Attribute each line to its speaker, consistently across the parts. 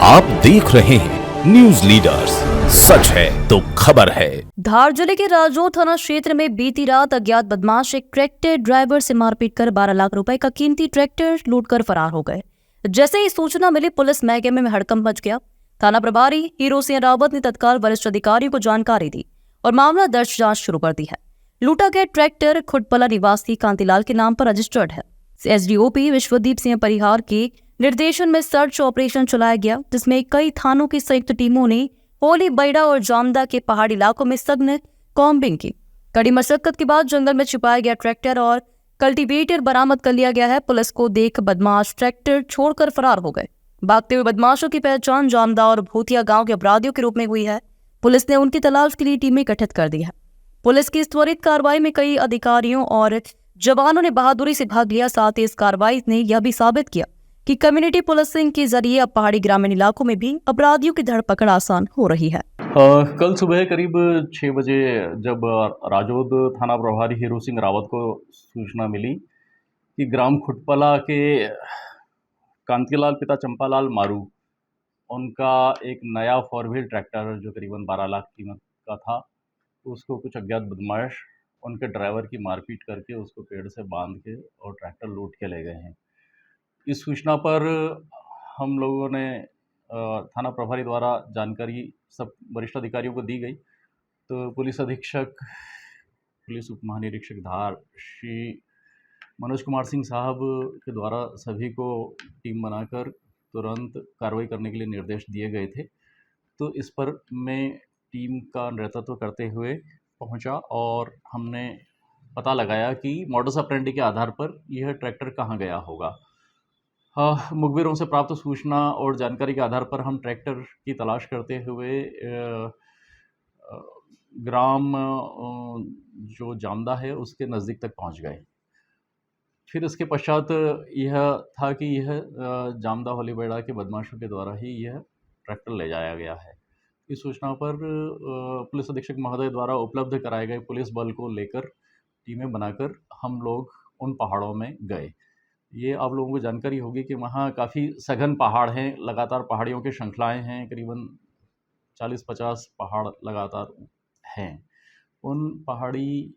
Speaker 1: आप देख रहे हैं न्यूज लीडर्स, सच है तो खबर है।
Speaker 2: धार जिले के राजौर थाना क्षेत्र में बीती रात अज्ञात बदमाश एक ट्रैक्टर ड्राइवर से मारपीट कर 12 लाख रुपए का कीमती ट्रैक्टर लूटकर फरार हो गए। जैसे ही सूचना मिली, पुलिस महकमे में हड़कंप मच गया। थाना प्रभारी हीरो सिंह रावत ने तत्काल वरिष्ठ अधिकारियों को जानकारी दी और मामला दर्ज जांच शुरू कर दी है। लूटा गया ट्रैक्टर खुटपला निवासी कांतिलाल के नाम पर रजिस्टर्ड है। एसडीओपी विश्वदीप सिंह परिहार के निर्देशन में सर्च ऑपरेशन चलाया गया, जिसमें कई थानों की संयुक्त टीमों ने होली, बैड़ा और जामदा के पहाड़ी इलाकों में सघन कॉम्बिंग की। कड़ी मशक्कत के बाद जंगल में छिपाया गया ट्रैक्टर और कल्टीवेटर बरामद कर लिया गया है। पुलिस को देख बदमाश ट्रैक्टर छोड़कर फरार हो गए। भागते हुए बदमाशों की पहचान जामदा और भूतिया गांव के अपराधियों के रूप में हुई है। पुलिस ने उनकी तलाश के लिए टीमें गठित कर दी है। पुलिस की इस त्वरित कार्रवाई में कई अधिकारियों और जवानों ने बहादुरी से भाग लिया। साथ ही इस कार्रवाई ने यह भी साबित किया कि कम्युनिटी पुलिसिंग के जरिए अब पहाड़ी ग्रामीण इलाकों में भी अपराधियों की धरपकड़ आसान हो रही है।
Speaker 3: कल सुबह करीब 6 बजे जब राजौद थाना प्रभारी हीरो सिंह रावत को सूचना मिली कि ग्राम खुटपला के कांतिलाल पिता चंपालाल मारू, उनका एक नया 4 व्हील ट्रैक्टर जो करीबन 12 लाख कीमत का था, उसको कुछ अज्ञात बदमाश उनके ड्राइवर की मारपीट करके उसको पेड़ से बांध के और ट्रैक्टर लूट के ले गए हैं। इस सूचना पर हम लोगों ने थाना प्रभारी द्वारा जानकारी सब वरिष्ठ अधिकारियों को दी गई। तो पुलिस अधीक्षक, पुलिस उप महानिरीक्षक धार श्री मनोज कुमार सिंह साहब के द्वारा सभी को टीम बनाकर तुरंत कार्रवाई करने के लिए निर्देश दिए गए थे। तो इस पर मैं टीम का नेतृत्व करते हुए पहुंचा और हमने पता लगाया कि मॉडस ऑपरेंडी के आधार पर यह ट्रैक्टर कहां गया होगा। मुखबिरों से प्राप्त सूचना और जानकारी के आधार पर हम ट्रैक्टर की तलाश करते हुए ग्राम जो जामदा है उसके नज़दीक तक पहुंच गए। फिर इसके पश्चात यह था कि यह जामदा होली बैड़ा के बदमाशों के द्वारा ही यह ट्रैक्टर ले जाया गया है। इस सूचना पर पुलिस अधीक्षक महोदय द्वारा उपलब्ध कराए गए पुलिस बल को लेकर टीमें बनाकर हम लोग उन पहाड़ों में गए। ये आप लोगों को जानकारी होगी कि वहाँ काफ़ी सघन पहाड़ हैं, लगातार पहाड़ियों की श्रृंखलाएँ हैं, करीबन 40-50 पहाड़ लगातार हैं। उन पहाड़ी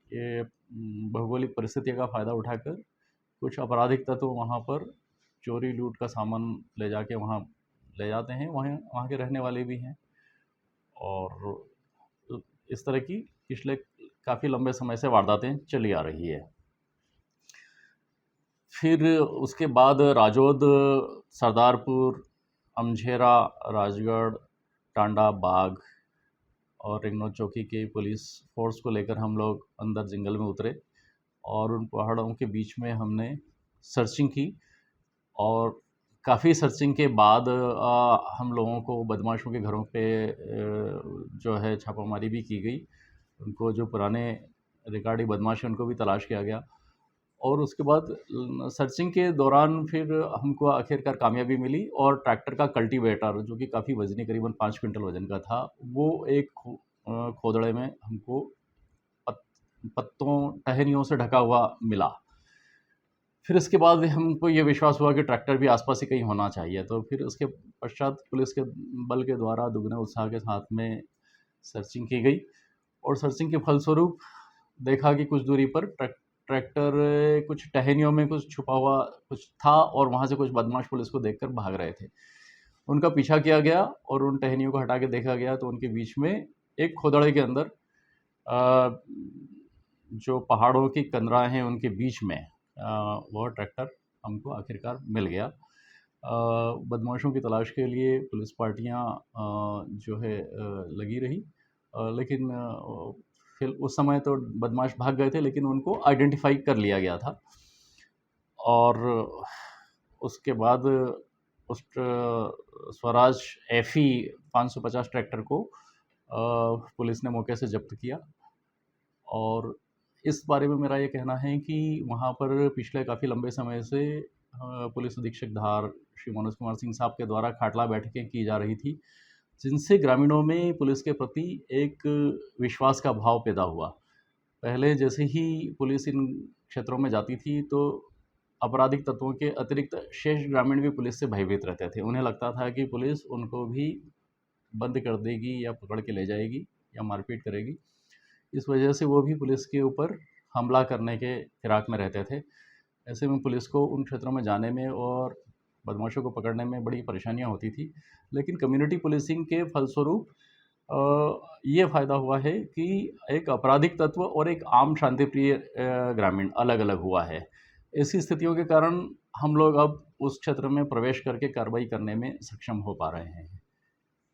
Speaker 3: भौगोलिक परिस्थितियों का फ़ायदा उठाकर कुछ आपराधिक तत्व वहाँ पर चोरी लूट का सामान ले जाके वहाँ ले जाते हैं। वहाँ के रहने वाले भी हैं और इस तरह की पिछले काफ़ी लंबे समय से वारदातें चली आ रही है। फिर उसके बाद राजौद, सरदारपुर, अमझेरा, राजगढ़, टांडा, बाग और रिंगनौद चौकी के पुलिस फोर्स को लेकर हम लोग अंदर जंगल में उतरे और उन पहाड़ों के बीच में हमने सर्चिंग की और काफ़ी सर्चिंग के बाद हम लोगों को बदमाशों के घरों पे जो है छापामारी भी की गई। उनको जो पुराने रिकॉर्डी बदमाश हैं उनको भी तलाश किया गया और उसके बाद सर्चिंग के दौरान फिर हमको आखिरकार कामयाबी मिली और ट्रैक्टर का कल्टीवेटर जो कि काफ़ी वजनी, करीबन 5 क्विंटल वजन का था, वो एक खोदड़े में हमको पत्तों, टहनियों से ढका हुआ मिला। फिर इसके बाद हमको ये विश्वास हुआ कि ट्रैक्टर भी आसपास ही कहीं होना चाहिए। तो फिर उसके पश्चात पुलिस के बल के द्वारा दुगने उत्साह के साथ में सर्चिंग की गई और सर्चिंग के फलस्वरूप देखा कि कुछ दूरी पर ट्रैक्टर कुछ टहनियों में कुछ छुपा हुआ कुछ था और वहाँ से कुछ बदमाश पुलिस को देखकर भाग रहे थे। उनका पीछा किया गया और उन टहनियों को हटा के देखा गया तो उनके बीच में एक खोदड़े के अंदर जो पहाड़ों की कंदराएं हैं उनके बीच में वह ट्रैक्टर हमको आखिरकार मिल गया। बदमाशों की तलाश के लिए पुलिस पार्टियां जो है लगी रही, लेकिन फिर उस समय तो बदमाश भाग गए थे, लेकिन उनको आइडेंटिफाई कर लिया गया था और उसके बाद उस स्वराज FE 550 ट्रैक्टर को पुलिस ने मौके से जब्त किया। और इस बारे में मेरा ये कहना है कि वहाँ पर पिछले काफ़ी लंबे समय से पुलिस अधीक्षक धार श्री मनोज कुमार सिंह साहब के द्वारा खाटला बैठकें की जा रही थी, जिनसे ग्रामीणों में पुलिस के प्रति एक विश्वास का भाव पैदा हुआ। पहले जैसे ही पुलिस इन क्षेत्रों में जाती थी तो आपराधिक तत्वों के अतिरिक्त शेष ग्रामीण भी पुलिस से भयभीत रहते थे। उन्हें लगता था कि पुलिस उनको भी बंद कर देगी या पकड़ के ले जाएगी या मारपीट करेगी। इस वजह से वो भी पुलिस के ऊपर हमला करने के फिराक में रहते थे। ऐसे में पुलिस को उन क्षेत्रों में जाने में और बदमाशों को पकड़ने में बड़ी परेशानियां होती थी। लेकिन कम्युनिटी पुलिसिंग के फलस्वरूप ये फ़ायदा हुआ है कि एक आपराधिक तत्व और एक आम शांतिप्रिय ग्रामीण अलग-अलग हुआ है। ऐसी स्थितियों के कारण हम लोग अब उस क्षेत्र में प्रवेश करके कार्रवाई करने में सक्षम हो पा रहे हैं।